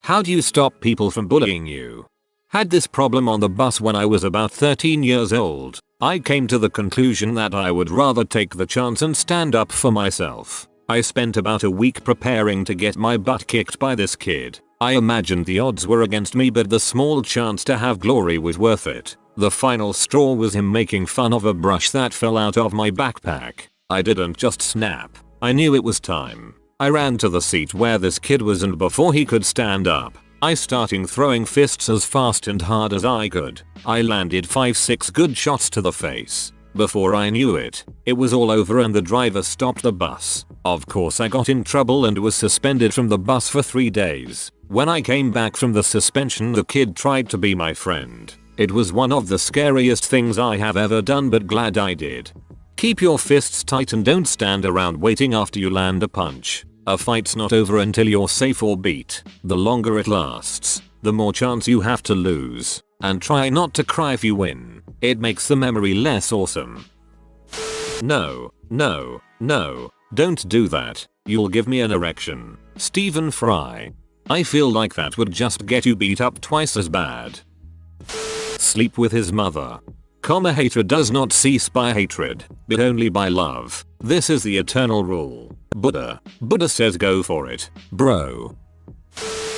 How do you stop people from bullying you? Had this problem on the bus when I was about 13 years old. I came to the conclusion that I would rather take the chance and stand up for myself. I spent about a week preparing to get my butt kicked by this kid. I imagined the odds were against me, but the small chance to have glory was worth it. The final straw was him making fun of a brush that fell out of my backpack. I didn't just snap. I knew it was time. I ran to the seat where this kid was, and before he could stand up, I started throwing fists as fast and hard as I could. I landed 5-6 good shots to the face. Before I knew it, it was all over and the driver stopped the bus. Of course I got in trouble and was suspended from the bus for 3 days. When I came back from the suspension, the kid tried to be my friend. It was one of the scariest things I have ever done, but glad I did. Keep your fists tight and don't stand around waiting after you land a punch. A fight's not over until you're safe or beat. The longer it lasts, the more chance you have to lose. And try not to cry if you win. It makes the memory less awesome. No, no, no, don't do that. You'll give me an erection. Stephen Fry. I feel like that would just get you beat up twice as bad. Sleep with his mother. Hatred does not cease by hatred, but only by love. This is the eternal rule. Buddha says go for it, bro.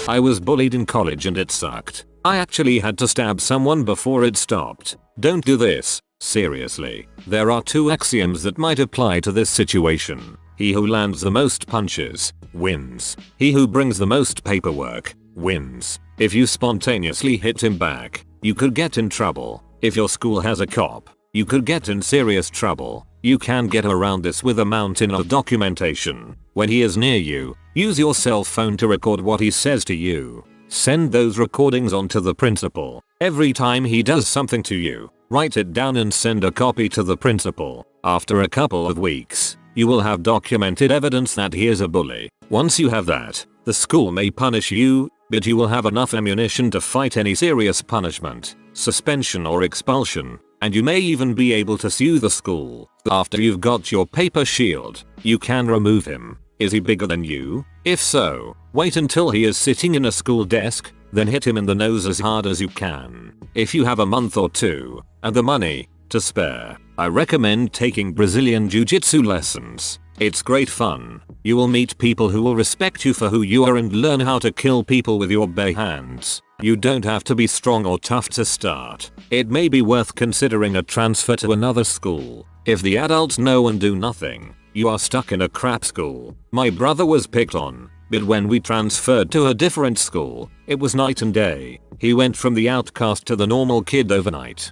I was bullied in college and it sucked. I actually had to stab someone before it stopped. Don't do this, seriously. There are 2 axioms that might apply to this situation. He who lands the most punches, wins. He who brings the most paperwork, wins. If you spontaneously hit him back, you could get in trouble. If your school has a cop, you could get in serious trouble. You can get around this with a mountain of documentation. When he is near you, use your cell phone to record what he says to you. Send those recordings on to the principal. Every time he does something to you, write it down and send a copy to the principal. After a couple of weeks, you will have documented evidence that he is a bully. Once you have that, the school may punish you, but you will have enough ammunition to fight any serious punishment, suspension or expulsion, and you may even be able to sue the school. After you've got your paper shield, you can remove him. Is he bigger than you? If so, wait until he is sitting in a school desk, then hit him in the nose as hard as you can. If you have a month or 2, and the money to spare, I recommend taking Brazilian Jiu-Jitsu lessons. It's great fun. You will meet people who will respect you for who you are and learn how to kill people with your bare hands. You don't have to be strong or tough to start. It may be worth considering a transfer to another school. If the adults know and do nothing, you are stuck in a crap school. My brother was picked on, but when we transferred to a different school, it was night and day. He went from the outcast to the normal kid overnight.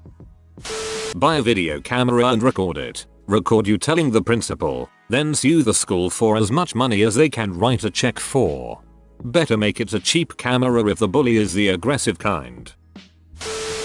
Buy a video camera and record it. Record you telling the principal, then sue the school for as much money as they can write a check for. Better make it a cheap camera if the bully is the aggressive kind.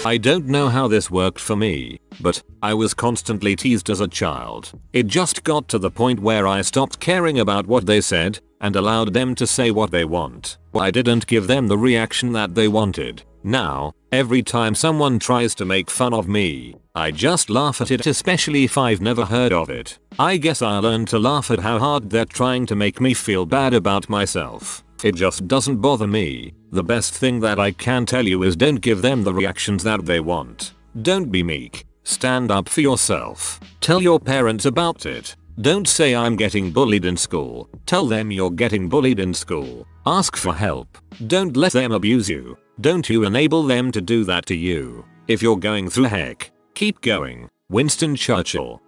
I don't know how this worked for me, but I was constantly teased as a child. It just got to the point where I stopped caring about what they said and allowed them to say what they want. I didn't give them the reaction that they wanted. Now, every time someone tries to make fun of me, I just laugh at it, especially if I've never heard of it. I guess I learned to laugh at how hard they're trying to make me feel bad about myself. It just doesn't bother me. The best thing that I can tell you is don't give them the reactions that they want. Don't be meek. Stand up for yourself. Tell your parents about it. Don't say I'm getting bullied in school. Tell them you're getting bullied in school. Ask for help. Don't let them abuse you. Don't you enable them to do that to you. If you're going through heck, keep going. Winston Churchill.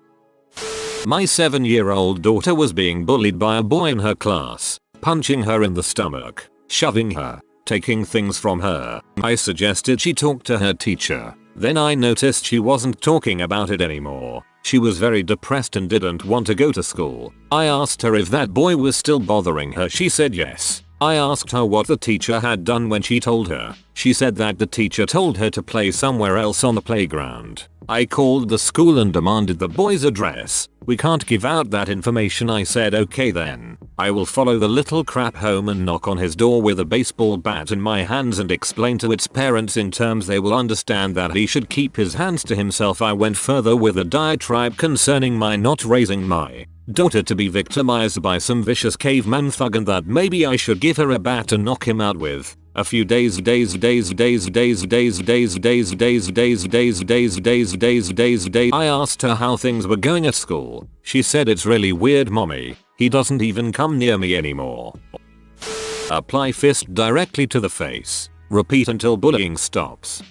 My 7-year-old daughter was being bullied by a boy in her class, punching her in the stomach, shoving her, taking things from her. I suggested she talk to her teacher. Then I noticed she wasn't talking about it anymore. She was very depressed and didn't want to go to school. I asked her if that boy was still bothering her. She said yes. I asked her what the teacher had done when she told her. She said that the teacher told her to play somewhere else on the playground. I called the school and demanded the boy's address. We can't give out that information. I said okay then. I will follow the little crap home and knock on his door with a baseball bat in my hands and explain to its parents in terms they will understand that he should keep his hands to himself. I went further with a diatribe concerning my not raising my daughter to be victimized by some vicious caveman thug and that maybe I should give her a bat to knock him out with. A few days, I asked her how things were going at school. She said it's really weird mommy. He doesn't even come near me anymore. Apply fist directly to the face. Repeat until bullying stops.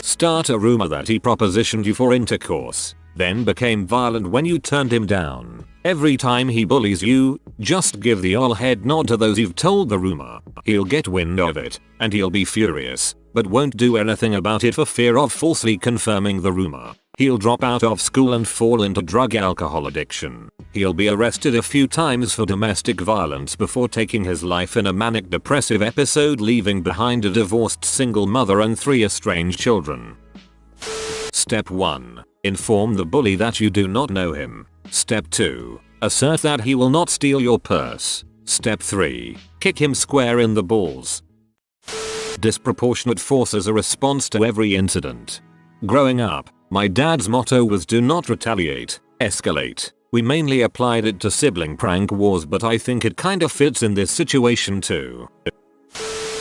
Start a rumor that he propositioned you for intercourse, then became violent when you turned him down. Every time he bullies you, just give the ol' head nod to those you've told the rumor. He'll get wind of it, and he'll be furious, but won't do anything about it for fear of falsely confirming the rumor. He'll drop out of school and fall into drug alcohol addiction. He'll be arrested a few times for domestic violence before taking his life in a manic depressive episode, leaving behind a divorced single mother and 3 estranged children. Step 1. Inform the bully that you do not know him. Step 2. Assert that he will not steal your purse. Step 3. Kick him square in the balls. Disproportionate force as a response to every incident. Growing up, my dad's motto was do not retaliate, escalate. We mainly applied it to sibling prank wars, but I think it kinda fits in this situation too.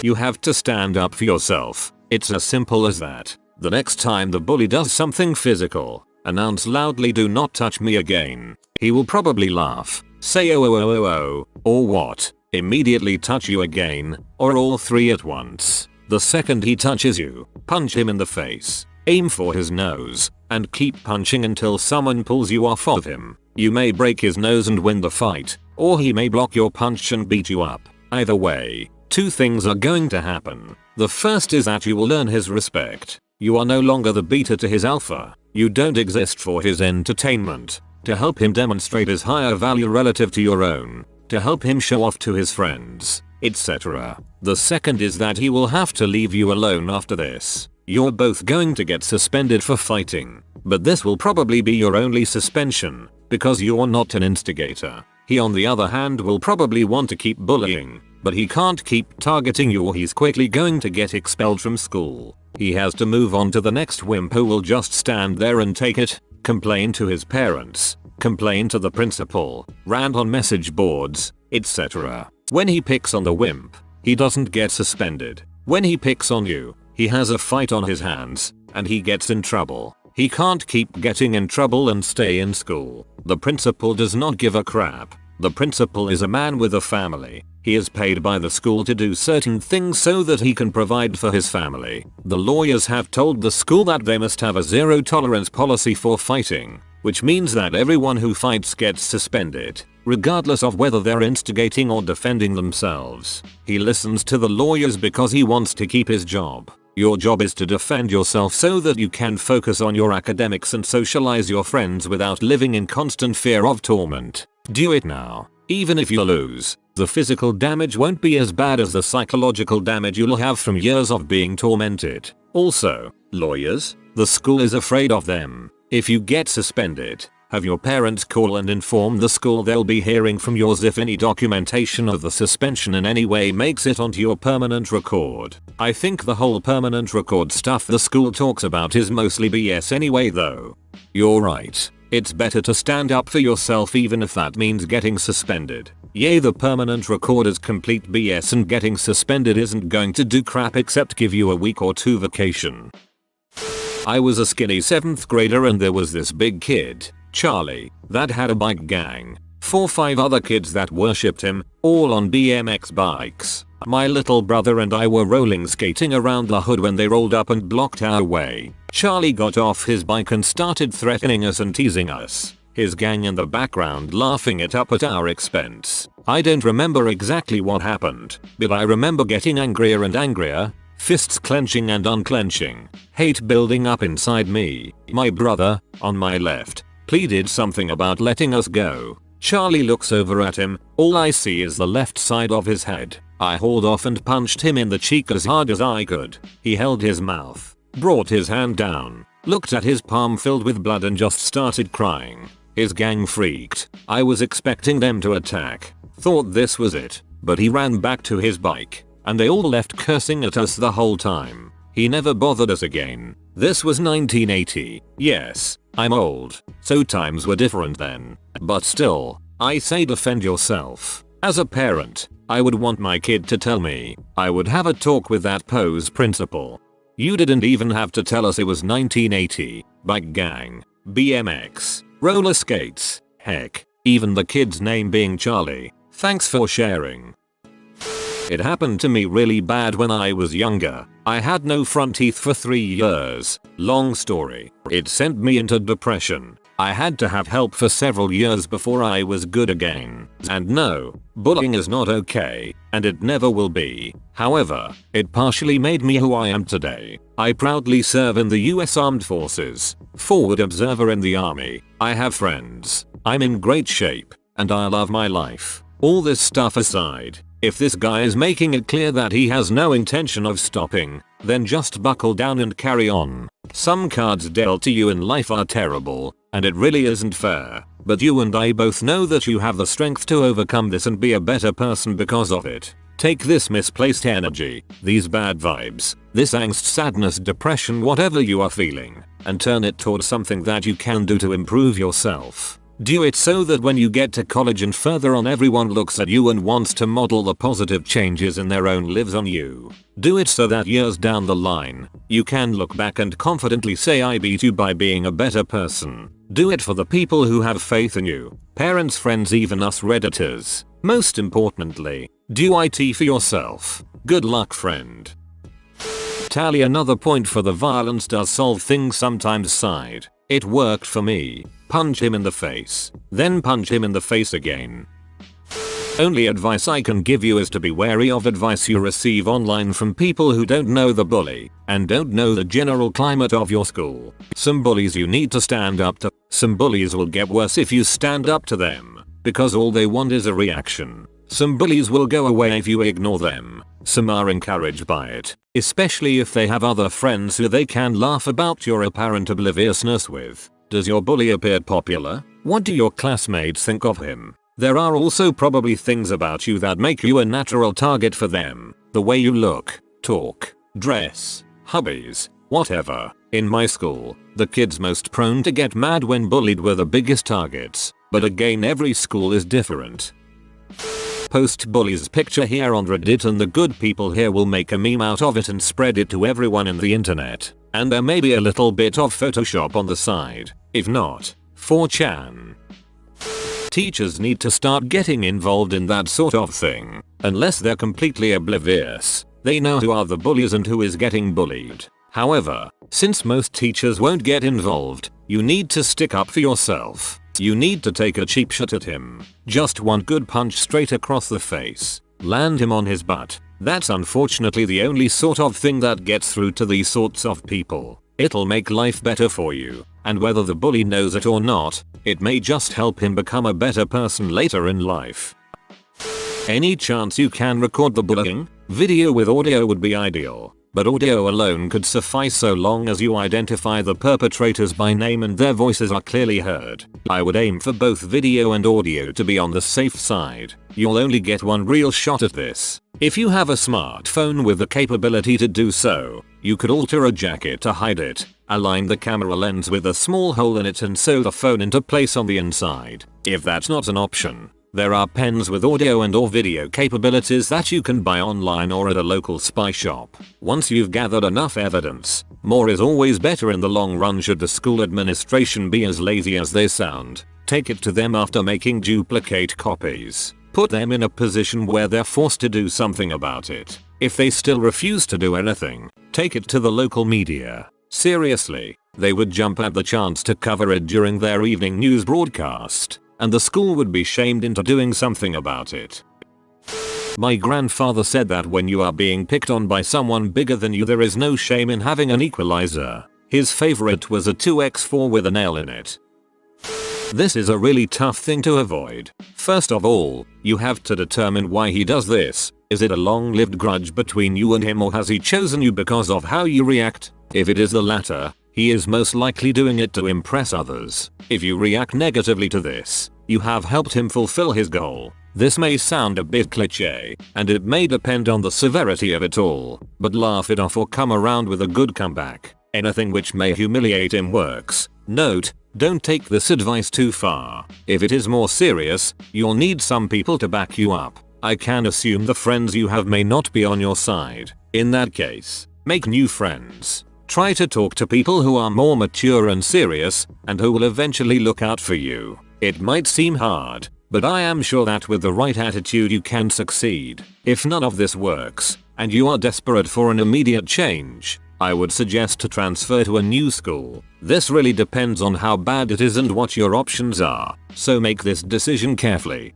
You have to stand up for yourself. It's as simple as that. The next time the bully does something physical, announce loudly, do not touch me again. He will probably laugh, say oh oh oh oh oh, or what, immediately touch you again, or all 3 at once. The second he touches you, punch him in the face, aim for his nose, and keep punching until someone pulls you off of him. You may break his nose and win the fight, or he may block your punch and beat you up. Either way, 2 things are going to happen. The first is that you will earn his respect. You are no longer the beta to his alpha. You don't exist for his entertainment, to help him demonstrate his higher value relative to your own, to help him show off to his friends, etc. The second is that he will have to leave you alone after this. You're both going to get suspended for fighting, but this will probably be your only suspension, because you're not an instigator. He on the other hand will probably want to keep bullying, but he can't keep targeting you or he's quickly going to get expelled from school. He has to move on to the next wimp who will just stand there and take it, complain to his parents, complain to the principal, rant on message boards, etc. When he picks on the wimp, he doesn't get suspended. When he picks on you, he has a fight on his hands, and he gets in trouble. He can't keep getting in trouble and stay in school. The principal does not give a crap. The principal is a man with a family. He is paid by the school to do certain things so that he can provide for his family. The lawyers have told the school that they must have a zero tolerance policy for fighting, which means that everyone who fights gets suspended, regardless of whether they're instigating or defending themselves. He listens to the lawyers because he wants to keep his job. Your job is to defend yourself so that you can focus on your academics and socialize your friends without living in constant fear of torment. Do it now. Even if you lose, the physical damage won't be as bad as the psychological damage you'll have from years of being tormented. Also, lawyers, the school is afraid of them. If you get suspended, have your parents call and inform the school. They'll be hearing from yours if any documentation of the suspension in any way makes it onto your permanent record. I think the whole permanent record stuff the school talks about is mostly BS anyway though. You're right. It's better to stand up for yourself even if that means getting suspended. Yay, the permanent record is complete BS and getting suspended isn't going to do crap except give you a week or 2 vacation. I was a skinny 7th grader and there was this big kid, Charlie, that had a bike gang. 4-5 other kids that worshipped him, all on BMX bikes. My little brother and I were rolling skating around the hood when they rolled up and blocked our way. Charlie got off his bike and started threatening us and teasing us. His gang in the background laughing it up at our expense. I don't remember exactly what happened, but I remember getting angrier and angrier, fists clenching and unclenching, hate building up inside me. My brother, on my left, pleaded something about letting us go. Charlie looks over at him, all I see is the left side of his head. I hauled off and punched him in the cheek as hard as I could. He held his mouth, brought his hand down, looked at his palm filled with blood and just started crying. His gang freaked. I was expecting them to attack, thought this was it, but he ran back to his bike, and they all left cursing at us the whole time. He never bothered us again. This was 1980. Yes, I'm old, so times were different then. But still, I say defend yourself. As a parent, I would want my kid to tell me. I would have a talk with that pose principal. You didn't even have to tell us it was 1980. Bike gang, BMX, roller skates, heck, even the kid's name being Charlie. Thanks for sharing. It happened to me really bad when I was younger. I had no front teeth for 3 years. Long story. It sent me into depression. I had to have help for several years before I was good again. And no, bullying is not okay, and it never will be. However, it partially made me who I am today. I proudly serve in the US Armed Forces, forward observer in the Army. I have friends. I'm in great shape, and I love my life. All this stuff aside, if this guy is making it clear that he has no intention of stopping, then just buckle down and carry on. Some cards dealt to you in life are terrible, and it really isn't fair, but you and I both know that you have the strength to overcome this and be a better person because of it. Take this misplaced energy, these bad vibes, this angst, sadness, depression, whatever you are feeling, and turn it towards something that you can do to improve yourself. Do it so that when you get to college and further on, everyone looks at you and wants to model the positive changes in their own lives on you. Do it so that years down the line, you can look back and confidently say I beat you by being a better person. Do it for the people who have faith in you, parents, friends, even us Redditors. Most importantly, do it for yourself. Good luck, friend. Tally, another point for the violence does solve things sometimes side. It worked for me. Punch him in the face, then punch him in the face again. Only advice I can give you is to be wary of advice you receive online from people who don't know the bully and don't know the general climate of your school. Some bullies you need to stand up to. Some bullies will get worse if you stand up to them, because all they want is a reaction. Some bullies will go away if you ignore them. Some are encouraged by it, especially if they have other friends who they can laugh about your apparent obliviousness with. Does your bully appear popular? What do your classmates think of him? There are also probably things about you that make you a natural target for them. The way you look, talk, dress, hobbies, whatever. In my school, the kids most prone to get mad when bullied were the biggest targets. But again, every school is different. Post bully's picture here on Reddit and the good people here will make a meme out of it and spread it to everyone in the internet. And there may be a little bit of Photoshop on the side. If not, 4chan. Teachers need to start getting involved in that sort of thing. Unless they're completely oblivious, they know who are the bullies and who is getting bullied. However, since most teachers won't get involved, you need to stick up for yourself. You need to take a cheap shot at him. Just one good punch straight across the face. Land him on his butt. That's unfortunately the only sort of thing that gets through to these sorts of people. It'll make life better for you, and whether the bully knows it or not, it may just help him become a better person later in life. Any chance you can record the bullying? Video with audio would be ideal, but audio alone could suffice so long as you identify the perpetrators by name and their voices are clearly heard. I would aim for both video and audio to be on the safe side. You'll only get one real shot at this. If you have a smartphone with the capability to do so, you could alter a jacket to hide it, align the camera lens with a small hole in it and sew the phone into place on the inside. If that's not an option, there are pens with audio and/or video capabilities that you can buy online or at a local spy shop. Once you've gathered enough evidence, more is always better in the long run. Should the school administration be as lazy as they sound, take it to them after making duplicate copies. Put them in a position where they're forced to do something about it. If they still refuse to do anything, take it to the local media. Seriously, they would jump at the chance to cover it during their evening news broadcast, and the school would be shamed into doing something about it. My grandfather said that when you are being picked on by someone bigger than you, there is no shame in having an equalizer. His favorite was a 2x4 with a nail in it. This is a really tough thing to avoid. First of all, you have to determine why he does this. Is it a long-lived grudge between you and him, or has he chosen you because of how you react? If it is the latter, he is most likely doing it to impress others. If you react negatively to this, you have helped him fulfill his goal. This may sound a bit cliché, and it may depend on the severity of it all, but laugh it off or come around with a good comeback. Anything which may humiliate him works. Note, don't take this advice too far. If it is more serious, you'll need some people to back you up. I can assume the friends you have may not be on your side. In that case, make new friends. Try to talk to people who are more mature and serious and who will eventually look out for you. It might seem hard, but I am sure that with the right attitude you can succeed. If none of this works, and you are desperate for an immediate change, I would suggest to transfer to a new school. This really depends on how bad it is and what your options are, so make this decision carefully.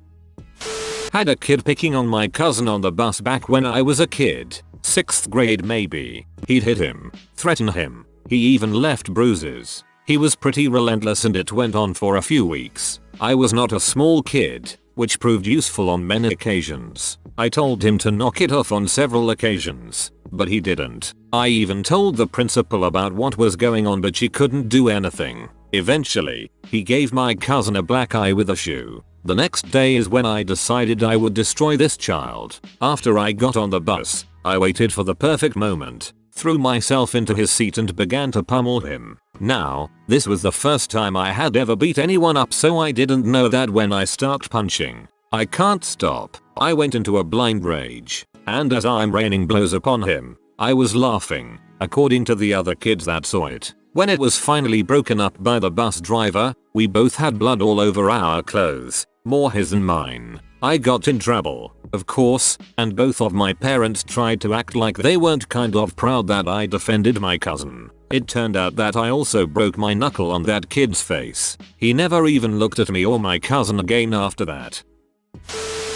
Had a kid picking on my cousin on the bus back when I was a kid. 6th grade maybe. He'd hit him, threatened him. He even left bruises. He was pretty relentless and it went on for a few weeks. I was not a small kid, which proved useful on many occasions. I told him to knock it off on several occasions, but he didn't. I even told the principal about what was going on, but she couldn't do anything. Eventually, he gave my cousin a black eye with a shoe. The next day is when I decided I would destroy this child. After I got on the bus, I waited for the perfect moment, threw myself into his seat and began to pummel him. Now, this was the first time I had ever beat anyone up, so I didn't know that when I start punching, I can't stop. I went into a blind rage, and as I'm raining blows upon him, I was laughing, according to the other kids that saw it. When it was finally broken up by the bus driver, we both had blood all over our clothes, more his than mine. I got in trouble, of course, and both of my parents tried to act like they weren't kind of proud that I defended my cousin. It turned out that I also broke my knuckle on that kid's face. He never even looked at me or my cousin again after that.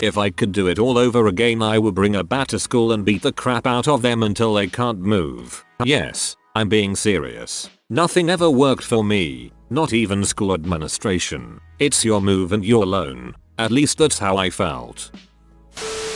If I could do it all over again, I would bring a bat to school and beat the crap out of them until they can't move. Yes, I'm being serious. Nothing ever worked for me, not even school administration. It's your move and you're alone. At least that's how I felt.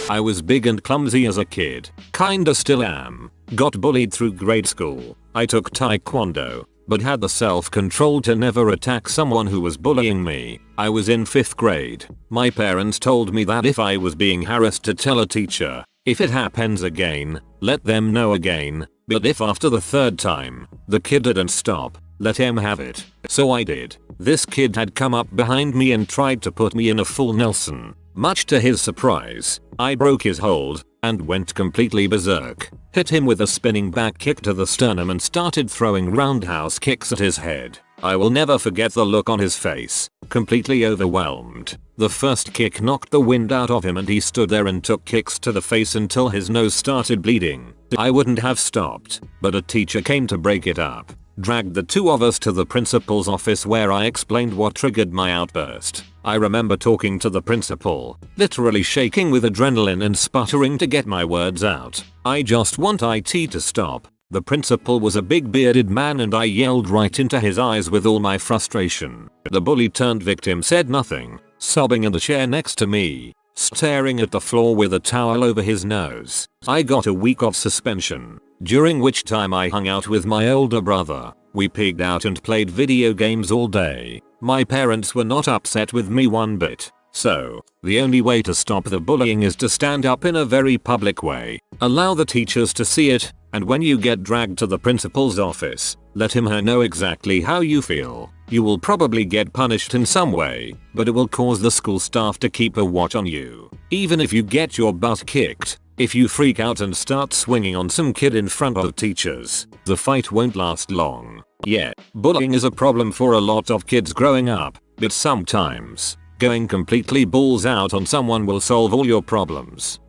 I was big and clumsy as a kid, kinda still am. Got bullied through grade school. I took taekwondo, but had the self-control to never attack someone who was bullying me. I was in 5th grade. My parents told me that if I was being harassed to tell a teacher. If it happens again, let them know again. But if after the 3rd time, the kid didn't stop, let him have it. So I did. This kid had come up behind me and tried to put me in a full Nelson. Much to his surprise, I broke his hold and went completely berserk. Hit him with a spinning back kick to the sternum and started throwing roundhouse kicks at his head. I will never forget the look on his face, completely overwhelmed. The first kick knocked the wind out of him and he stood there and took kicks to the face until his nose started bleeding. I wouldn't have stopped, but a teacher came to break it up. Dragged the two of us to the principal's office where I explained what triggered my outburst. I remember talking to the principal, literally shaking with adrenaline and sputtering to get my words out. I just want IT to stop. The principal was a big bearded man and I yelled right into his eyes with all my frustration. The bully turned victim said nothing, sobbing in the chair next to me, staring at the floor with a towel over his nose. I got a week of suspension, during which time I hung out with my older brother. We pigged out and played video games all day. My parents were not upset with me one bit. So, the only way to stop the bullying is to stand up in a very public way. Allow the teachers to see it, and when you get dragged to the principal's office, let him or her know exactly how you feel. You will probably get punished in some way, but it will cause the school staff to keep a watch on you. Even if you get your butt kicked, if you freak out and start swinging on some kid in front of teachers, the fight won't last long. Yeah, bullying is a problem for a lot of kids growing up, but sometimes, going completely balls out on someone will solve all your problems.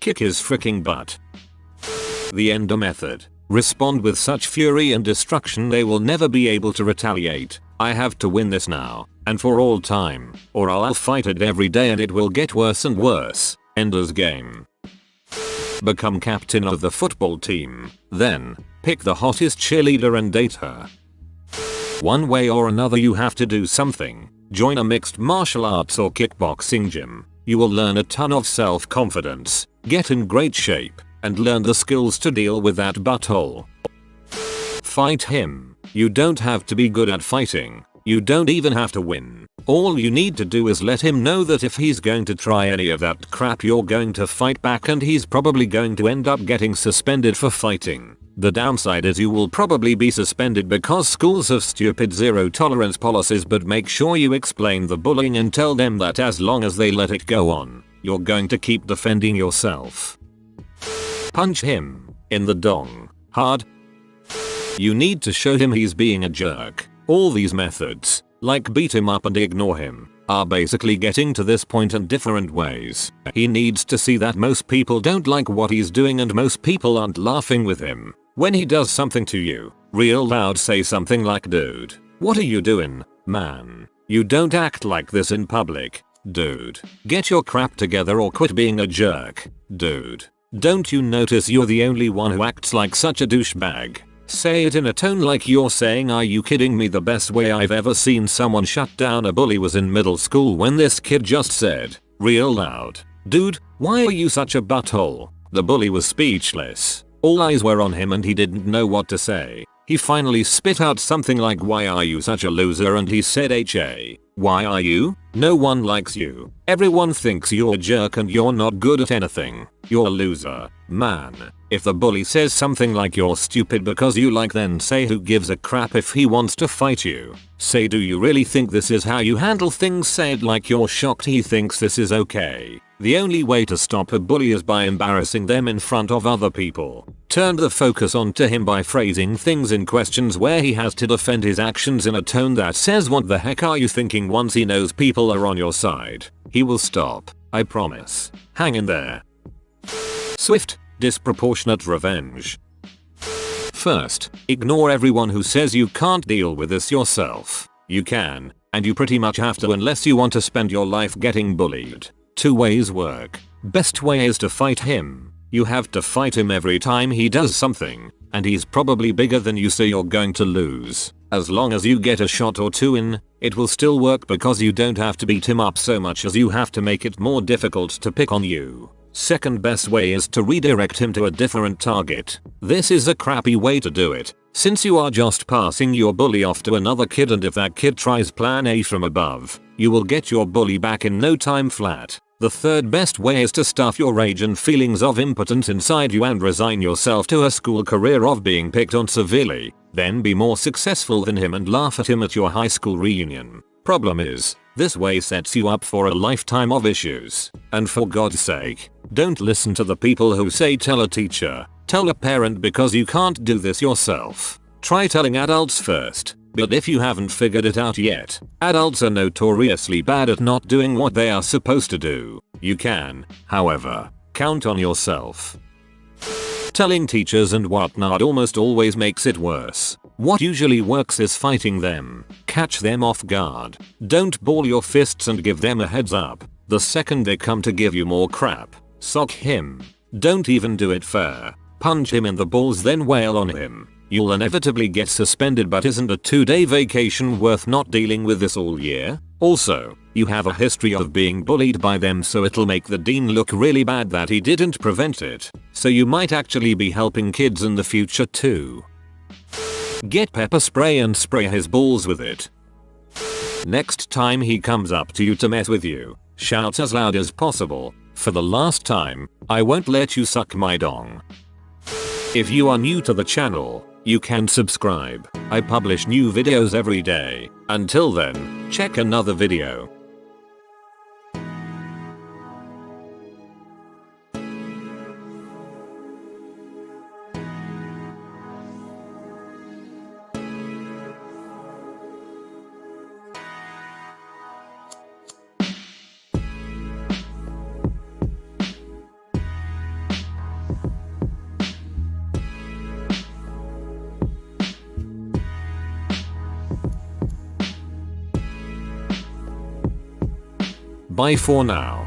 Kick his freaking butt. The Ender method. Respond with such fury and destruction they will never be able to retaliate. I have to win this now, and for all time, or I'll fight it every day and it will get worse and worse. Ender's game. Become captain of the football team. Then, pick the hottest cheerleader and date her. One way or another you have to do something. Join a mixed martial arts or kickboxing gym. You will learn a ton of self-confidence, get in great shape, and learn the skills to deal with that butthole. Fight him. You don't have to be good at fighting. You don't even have to win. All you need to do is let him know that if he's going to try any of that crap you're going to fight back and he's probably going to end up getting suspended for fighting. The downside is you will probably be suspended because schools have stupid zero tolerance policies, but make sure you explain the bullying and tell them that as long as they let it go on, you're going to keep defending yourself. Punch him in the dong hard. You need to show him he's being a jerk. All these methods, like beat him up and ignore him, are basically getting to this point in different ways. He needs to see that most people don't like what he's doing and most people aren't laughing with him. When he does something to you, real loud say something like, dude, what are you doing, man? You don't act like this in public. Dude, get your crap together or quit being a jerk. Dude, don't you notice you're the only one who acts like such a douchebag? Say it in a tone like you're saying, are you kidding me? The best way I've ever seen someone shut down a bully was in middle school when this kid just said, real loud, dude, why are you such a butthole? The bully was speechless. All eyes were on him and he didn't know what to say. He finally spit out something like, why are you such a loser? And he said, HA, why are you? No one likes you. Everyone thinks you're a jerk and you're not good at anything. You're a loser, man. If the bully says something like you're stupid because you like, then say who gives a crap if he wants to fight you. Say, do you really think this is how you handle things? Say it like you're shocked he thinks this is okay. The only way to stop a bully is by embarrassing them in front of other people. Turn the focus onto him by phrasing things in questions where he has to defend his actions in a tone that says, what the heck are you thinking? Once he knows people are on your side, he will stop. I promise. Hang in there. Swift, disproportionate revenge. First, ignore everyone who says you can't deal with this yourself. You can, and you pretty much have to unless you want to spend your life getting bullied. Two ways work. Best way is to fight him. You have to fight him every time he does something, and he's probably bigger than you, so you're going to lose. As long as you get a shot or two in, it will still work because you don't have to beat him up so much as you have to make it more difficult to pick on you. Second best way is to redirect him to a different target. This is a crappy way to do it, since you are just passing your bully off to another kid, and if that kid tries plan A from above, you will get your bully back in no time flat. The third best way is to stuff your rage and feelings of impotence inside you and resign yourself to a school career of being picked on severely, then be more successful than him and laugh at him at your high school reunion. Problem is, this way sets you up for a lifetime of issues. And for God's sake, don't listen to the people who say tell a teacher, tell a parent, because you can't do this yourself. Try telling adults first. But if you haven't figured it out yet, adults are notoriously bad at not doing what they are supposed to do. You can, however, count on yourself. Telling teachers and whatnot almost always makes it worse. What usually works is fighting them. Catch them off guard. Don't ball your fists and give them a heads up. The second they come to give you more crap, sock him. Don't even do it fair. Punch him in the balls, then wail on him. You'll inevitably get suspended, but isn't a 2-day vacation worth not dealing with this all year? Also, you have a history of being bullied by them, so it'll make the dean look really bad that he didn't prevent it. So you might actually be helping kids in the future too. Get pepper spray and spray his balls with it. Next time he comes up to you to mess with you, shout as loud as possible, "For the last time, I won't let you suck my dong." If you are new to the channel, you can subscribe. I publish new videos every day. Until then, check another video. Bye for now.